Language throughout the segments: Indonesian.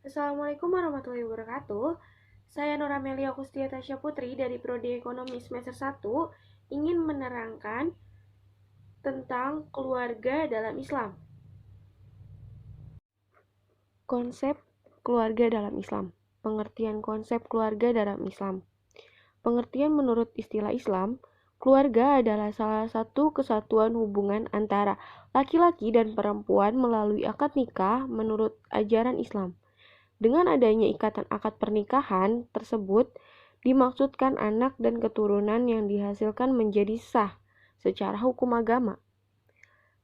Assalamualaikum warahmatullahi wabarakatuh. Saya Nur Amelia Kustiatasya Putri dari Prodi Ekonomi semester 1 ingin menerangkan tentang keluarga dalam Islam. Konsep keluarga dalam Islam. Pengertian konsep keluarga dalam Islam. Pengertian menurut istilah Islam, keluarga adalah salah satu kesatuan hubungan antara laki-laki dan perempuan melalui akad nikah menurut ajaran Islam. Dengan adanya ikatan akad pernikahan tersebut, dimaksudkan anak dan keturunan yang dihasilkan menjadi sah secara hukum agama.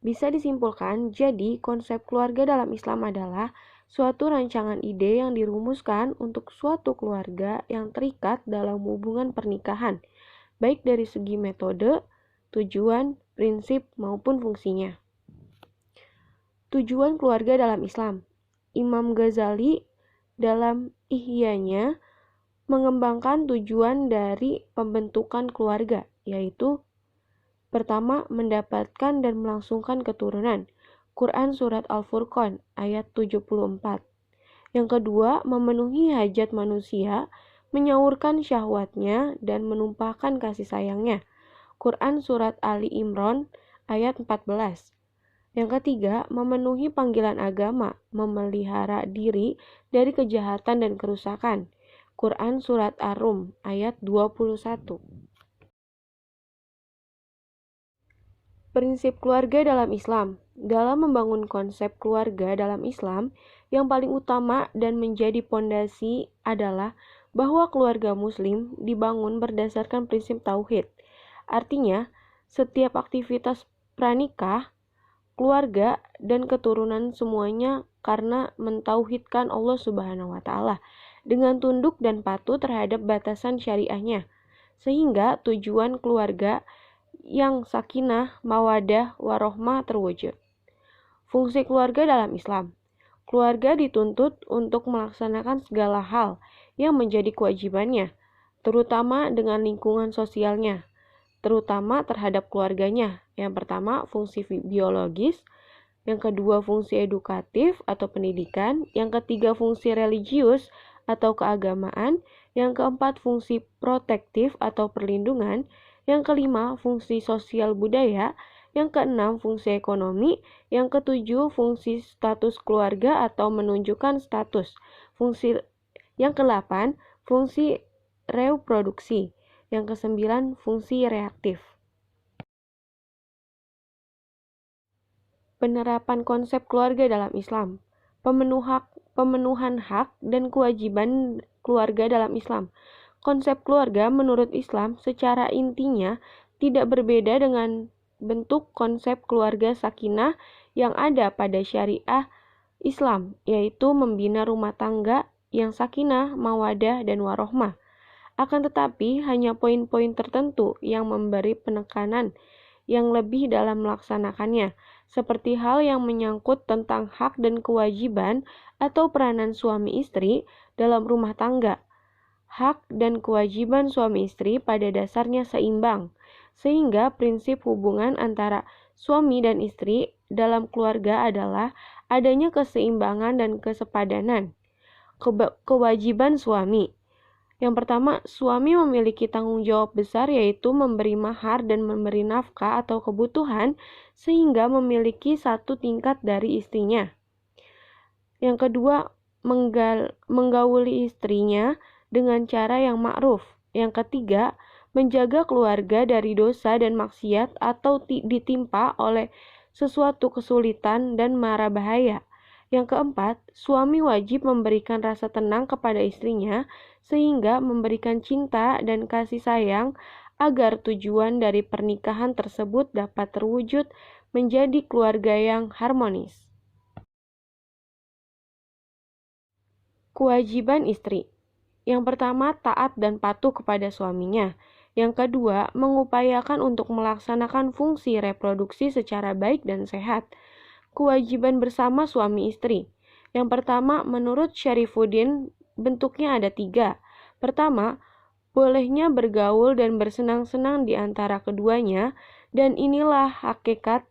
Bisa disimpulkan, jadi konsep keluarga dalam Islam adalah suatu rancangan ide yang dirumuskan untuk suatu keluarga yang terikat dalam hubungan pernikahan, baik dari segi metode, tujuan, prinsip, maupun fungsinya. Tujuan keluarga dalam Islam. Imam Ghazali dalam Ihya-nya mengembangkan tujuan dari pembentukan keluarga, yaitu pertama, mendapatkan dan melangsungkan keturunan. Quran Surat Al-Furqan ayat 74. Yang kedua, memenuhi hajat manusia, menyaurkan syahwatnya dan menumpahkan kasih sayangnya. Quran Surat Ali Imran ayat 14. Yang ketiga, memenuhi panggilan agama, memelihara diri dari kejahatan dan kerusakan. Quran Surat Ar-Rum ayat 21. Prinsip keluarga dalam Islam. Dalam membangun konsep keluarga dalam Islam, yang paling utama dan menjadi pondasi adalah bahwa keluarga muslim dibangun berdasarkan prinsip tauhid. Artinya, setiap aktivitas pranikah, keluarga, dan keturunan semuanya karena mentauhidkan Allah Subhanahu wa Ta'ala dengan tunduk dan patuh terhadap batasan syariahnya, sehingga tujuan keluarga yang sakinah, mawadah, warohmah terwujud. Fungsi keluarga dalam Islam. Keluarga dituntut untuk melaksanakan segala hal yang menjadi kewajibannya, terutama dengan lingkungan sosialnya, terutama terhadap keluarganya. Yang pertama, fungsi biologis. Yang kedua, fungsi edukatif atau pendidikan. Yang ketiga, fungsi religius atau keagamaan. Yang keempat, fungsi protektif atau perlindungan. Yang kelima, fungsi sosial budaya. Yang keenam, fungsi ekonomi. Yang ketujuh, fungsi status keluarga atau menunjukkan status. Yang kedelapan, fungsi reproduksi. Yang kesembilan, fungsi reaktif. Penerapan konsep keluarga dalam Islam. Pemenuhan hak dan kewajiban keluarga dalam Islam. Konsep keluarga menurut Islam secara intinya tidak berbeda dengan bentuk konsep keluarga sakinah yang ada pada syariah Islam, yaitu membina rumah tangga yang sakinah, mawadah, dan warohmah. Akan tetapi, hanya poin-poin tertentu yang memberi penekanan yang lebih dalam melaksanakannya, seperti hal yang menyangkut tentang hak dan kewajiban atau peranan suami istri dalam rumah tangga. Hak dan kewajiban suami istri pada dasarnya seimbang, sehingga prinsip hubungan antara suami dan istri dalam keluarga adalah adanya keseimbangan dan kesepadanan. Kewajiban suami. Yang pertama, suami memiliki tanggung jawab besar yaitu memberi mahar dan memberi nafkah atau kebutuhan sehingga memiliki satu tingkat dari istrinya. Yang kedua, menggauli istrinya dengan cara yang ma'ruf. Yang ketiga, menjaga keluarga dari dosa dan maksiat atau ditimpa oleh sesuatu kesulitan dan mara bahaya. Yang keempat, suami wajib memberikan rasa tenang kepada istrinya sehingga memberikan cinta dan kasih sayang agar tujuan dari pernikahan tersebut dapat terwujud menjadi keluarga yang harmonis. Kewajiban istri. Yang pertama, taat dan patuh kepada suaminya. Yang kedua, mengupayakan untuk melaksanakan fungsi reproduksi secara baik dan sehat. Kewajiban bersama suami istri. Yang pertama, menurut Syarifuddin, bentuknya ada 3. Pertama, bolehnya bergaul dan bersenang-senang di antara keduanya, dan inilah hakikat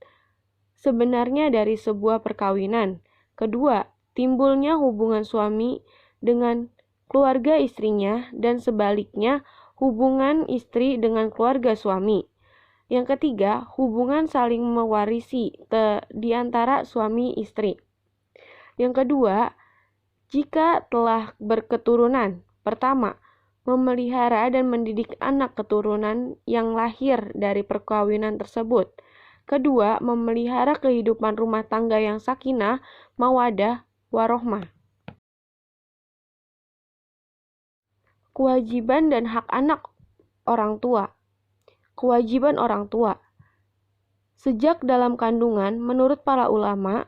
sebenarnya dari sebuah perkawinan. Kedua, timbulnya hubungan suami dengan keluarga istrinya dan sebaliknya hubungan istri dengan keluarga suami. Yang ketiga, hubungan saling mewarisi di antara suami istri. Yang kedua, jika telah berketurunan, pertama, memelihara dan mendidik anak keturunan yang lahir dari perkawinan tersebut. Kedua, memelihara kehidupan rumah tangga yang sakinah, mawadah, warohmah. Kewajiban dan hak anak orang tua. Kewajiban orang tua. Sejak dalam kandungan, menurut para ulama,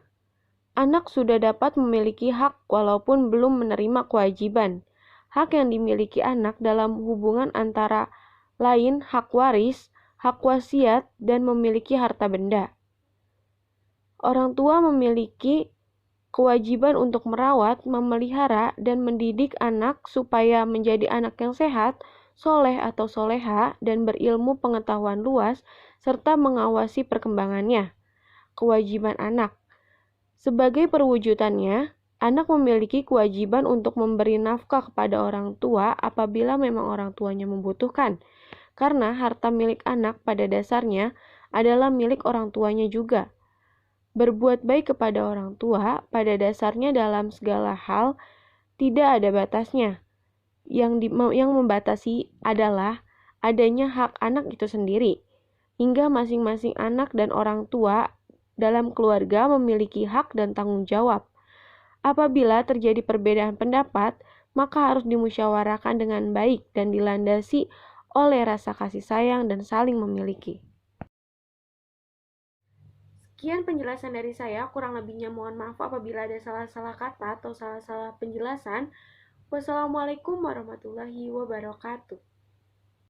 anak sudah dapat memiliki hak walaupun belum menerima kewajiban. Hak yang dimiliki anak dalam hubungan antara lain hak waris, hak wasiat, dan memiliki harta benda. Orang tua memiliki kewajiban untuk merawat, memelihara, dan mendidik anak supaya menjadi anak yang sehat, soleh atau soleha, dan berilmu pengetahuan luas, serta mengawasi perkembangannya. Kewajiban anak. Sebagai perwujudannya, anak memiliki kewajiban untuk memberi nafkah kepada orang tua apabila memang orang tuanya membutuhkan, karena harta milik anak pada dasarnya adalah milik orang tuanya juga. Berbuat baik kepada orang tua pada dasarnya dalam segala hal tidak ada batasnya. Yang membatasi adalah adanya hak anak itu sendiri, hingga masing-masing anak dan orang tua dalam keluarga memiliki hak dan tanggung jawab. Apabila terjadi perbedaan pendapat, maka harus dimusyawarahkan dengan baik dan dilandasi oleh rasa kasih sayang dan saling memiliki. Sekian penjelasan dari saya, kurang lebihnya mohon maaf apabila ada salah-salah kata atau salah-salah penjelasan. Wassalamualaikum warahmatullahi wabarakatuh.